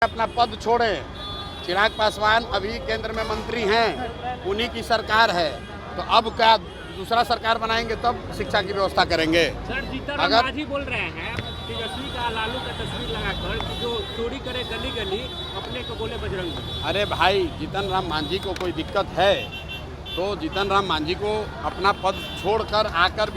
अपना पद छोड़े। चिराग पासवान अभी केंद्र में मंत्री हैं, उन्हीं की सरकार है, तो अब क्या दूसरा सरकार बनाएंगे तब शिक्षा की व्यवस्था करेंगे। सर जीतन राम मांझी बोल रहे हैं तेजस्वी का लालू का तस्वीर लगाकर कि जो चोरी करे गली गली अपने को बोले बजरंग। अरे भाई, जीतन राम मांझी को कोई दिक्कत है तो जीतन राम मांझी को अपना पद छोड़कर आकर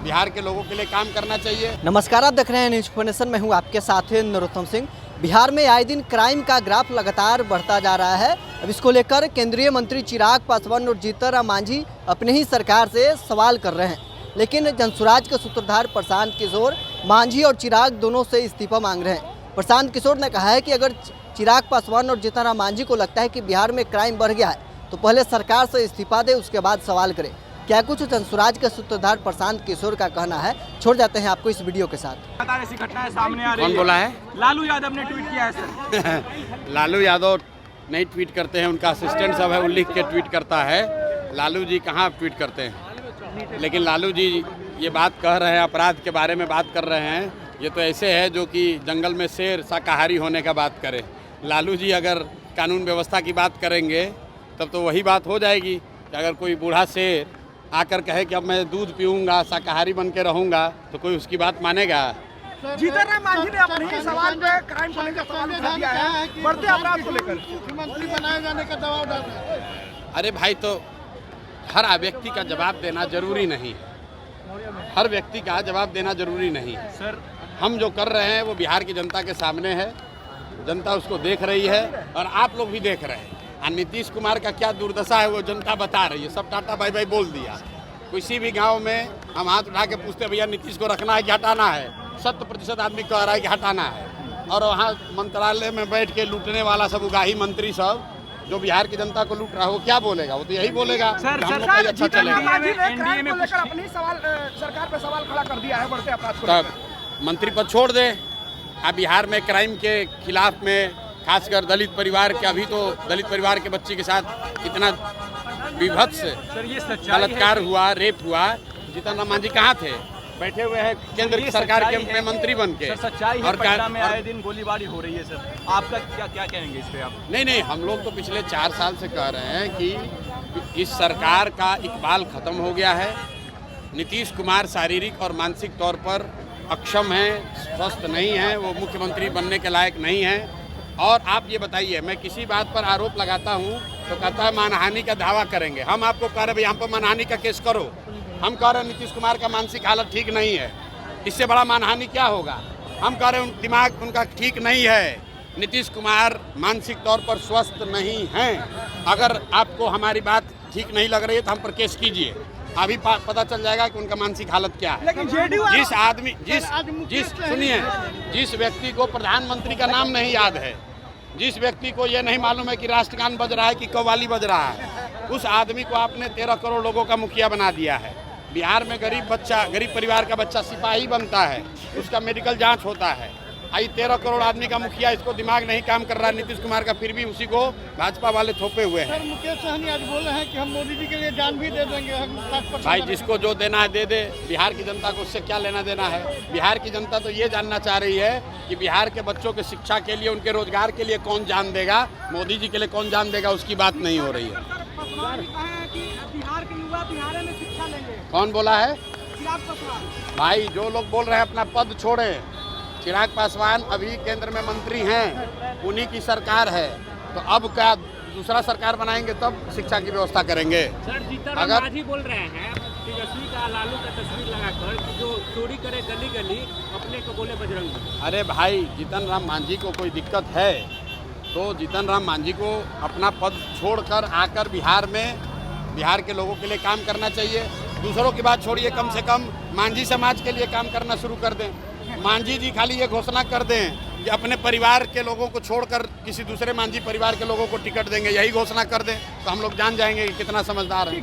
बिहार के लोगों के लिए काम करना चाहिए। नमस्कार, आप देख रहे हैं न्यूज नेशन में हूं आपके साथ नरोत्तम सिंह। बिहार में आए दिन क्राइम का ग्राफ लगातार बढ़ता जा रहा है। अब इसको लेकर केंद्रीय मंत्री चिराग पासवान और जीतन राम मांझी अपने ही सरकार से सवाल कर रहे हैं, लेकिन जनसुराज के सूत्रधार प्रशांत किशोर मांझी और चिराग दोनों से इस्तीफा मांग रहे हैं। प्रशांत किशोर ने कहा है कि अगर चिराग पासवान और जीतन राम मांझी को लगता है कि बिहार में क्राइम बढ़ गया है तो पहले सरकार से इस्तीफा दे, उसके बाद सवाल करें। क्या कुछ जनसुराज के सूत्रधार प्रशांत किशोर का कहना है, छोड़ जाते हैं आपको इस वीडियो के साथ। ऐसी घटनाएं सामने आ रही है। कौन बोला है? लालू यादव ने ट्वीट किया है सर। लालू यादव नहीं ट्वीट करते हैं, उनका असिस्टेंट सब है, वो लिख के ट्वीट करता है। लालू जी कहाँ ट्वीट करते हैं? लेकिन लालू जी ये बात कह रहे हैं, अपराध के बारे में बात कर रहे हैं। ये तो ऐसे है जो कि जंगल में शेर शाकाहारी होने का बात करे। लालू जी अगर कानून व्यवस्था की बात करेंगे तब तो वही बात हो जाएगी कि अगर कोई बूढ़ा शेर आकर कहे कि अब मैं दूध पीऊँगा, शाकाहारी बन के रहूँगा, तो कोई उसकी बात मानेगा? जीतन राम मांझी ने अपने ही सवाल पे क्राइम करने का सवाल उठा दिया है, बढ़ते अपराध को लेकर मुख्यमंत्री बनाए जाने का दबाव डाल रहे हैं। अरे भाई, तो हर व्यक्ति का जवाब देना जरूरी नहीं है। हर व्यक्ति का जवाब देना जरूरी नहीं है सर। हम जो कर रहे हैं वो बिहार की जनता के सामने है, जनता उसको देख रही है और आप लोग भी देख रहे हैं। और नीतीश कुमार का क्या दुर्दशा है वो जनता बता रही है। सब टाटा बाई बाई बोल दिया। किसी भी गांव में हम हाथ उठा के पूछते भैया नीतीश को रखना है कि हटाना है, 100% आदमी कह रहा है कि हटाना है। और वहाँ मंत्रालय में बैठ के लूटने वाला सब उगाही मंत्री सब जो बिहार की जनता को लूट रहा है, वो क्या बोलेगा? वो तो यही बोलेगा सर, हम लोग का ही अच्छा चलेगा। क्राइम को लेकर अपने ही सवाल सरकार पे सवाल खड़ा कर दिया है, बढ़ते अपराध को तब लेकर। मंत्री पद छोड़ दे। अब बिहार में क्राइम के खिलाफ में खासकर दलित परिवार के, अभी तो दलित परिवार के बच्चे के साथ इतना विभत्स बलात्कार हुआ, रेप हुआ। जीतन राम मांझी कहाँ थे? बैठे हुए हैं केंद्र की सरकार के मंत्री बन के। सच्चाई है, पटना में आए दिन गोलीबारी हो रही है सर। आपका क्या कहेंगे इस पे आप? नहीं, हम लोग तो पिछले 4 साल से कह रहे हैं कि इस सरकार का इकबाल खत्म हो गया है। नीतीश कुमार शारीरिक और मानसिक तौर पर अक्षम हैं, स्वस्थ नहीं हैं, वो मुख्यमंत्री बनने के लायक नहीं हैं। और आप ये बताइए, मैं किसी बात पर आरोप लगाता हूँ तो कहता है मानहानि का दावा करेंगे। हम आपको कह रहे हैं हम पर मानहानि का केस करो। हम कह रहे हैं नीतीश कुमार का मानसिक हालत ठीक नहीं है, इससे बड़ा मानहानि क्या होगा? हम कह रहे हैं दिमाग उनका ठीक नहीं है। नीतीश कुमार मानसिक तौर पर स्वस्थ नहीं हैं। अगर आपको हमारी बात ठीक नहीं लग रही है तो हम पर केस कीजिए, अभी पता चल जाएगा कि उनका मानसिक हालत क्या है। लेकिन सुनिए, जिस व्यक्ति को प्रधानमंत्री का नाम नहीं याद है, जिस व्यक्ति को ये नहीं मालूम है कि राष्ट्रगान बज रहा है कि कव्वाली बज रहा है, उस आदमी को आपने 13 करोड़ लोगों का मुखिया बना दिया है। बिहार में गरीब परिवार का बच्चा सिपाही बनता है, उसका मेडिकल जाँच होता है। आई 13 करोड़ आदमी का मुखिया, इसको दिमाग नहीं काम कर रहा है नीतीश कुमार का, फिर भी उसी को भाजपा वाले थोपे हुए हैं। सर, मुकेश सहनी आज बोल रहे हैं कि हम मोदी जी के लिए जान भी दे देंगे। भाई, जिसको जो देना है दे दे। बिहार की जनता को उससे क्या लेना देना है? बिहार की जनता तो ये जानना चाह रही है कि बिहार के बच्चों के शिक्षा के लिए, उनके रोजगार के लिए कौन जान देगा, मोदी जी के लिए कौन जान देगा, उसकी बात नहीं हो रही है। बिहार के युवा बिहार में शिक्षा लेंगे। कौन बोला है? चिराग पासवान। भाई, जो लोग बोल रहे हैं अपना पद छोड़े। चिराग पासवान अभी केंद्र में मंत्री हैं, उन्हीं की सरकार है, तो अब क्या दूसरा सरकार बनाएंगे तब शिक्षा की व्यवस्था करेंगे। सर जीतन राम मांझी बोल रहे हैं तेजस्वी का लालू का तस्वीर लगाकर कि जो चोरी करे गली गली अपने को बोले बजरंग। अरे भाई, जीतन राम मांझी को कोई दिक्कत है तो जीतन राम मांझी को अपना पद छोड़कर आकर बिहार के लोगों के लिए काम करना चाहिए। दूसरों की बात छोड़िए, कम से कम मांझी समाज के लिए काम करना शुरू कर दें। मांझी जी खाली ये घोषणा कर दें कि अपने परिवार के लोगों को छोड़कर किसी दूसरे मांझी परिवार के लोगों को टिकट देंगे, यही घोषणा कर दें तो हम लोग जान जाएंगे कि कितना समझदार है।